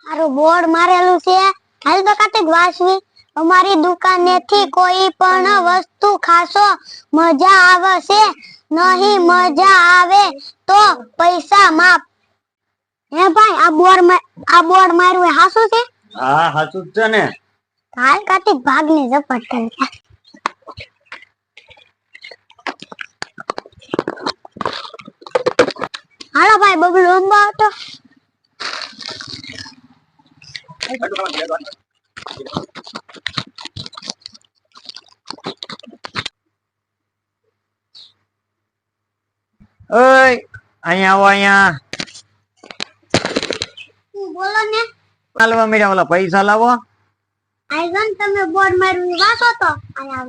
મારું બોર્ડ મારેલું છે, હાલ તો કાંઈક વાંચવી. અમારી દુકાનેથી કોઈ પણ વસ્તુ ખાશો મજા આવશે, નહીં મજા આવે તો પૈસા માફ. હે ભાઈ, આ બોર્ડ માર્યું એ હાસું છે? હા હાચું જ છે ને. હાલ કાંઈક ભાગની ઝપટ કરી. હાલો ભાઈ, બબલું અંબા હતો. ઓય અહીંયા આવો, અહીંયા બોલો ને. હાલવા મીડા, ઓલા પૈસા લાવો. આઈગન તમે બોર્ડ માર્યું વાંચો તો. અહીંયા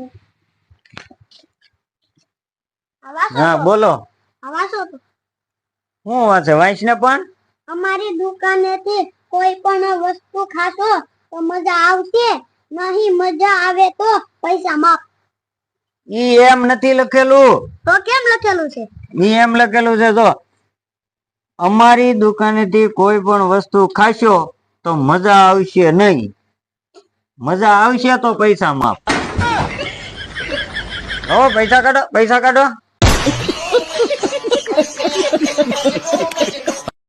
આવે. હા બોલો. વાંચો તો. શું વાંચે? વાંચ ને પણ. અમારી દુકાનેથી કોઈ પણ વસ્તુ ખાશો તો મજા આવશે, નહીં મજા આવે તો પૈસા માફ. ઈ એમ નથી લખેલું. તો કેમ લખેલું છે? ઈ એમ લખેલું છે, જો અમારી દુકાનેથી કોઈ પણ વસ્તુ ખાશો તો મજા આવશે નહીં, મજા આવશે તો પૈસા માફ. પૈસા કાઢો, પૈસા કાઢો.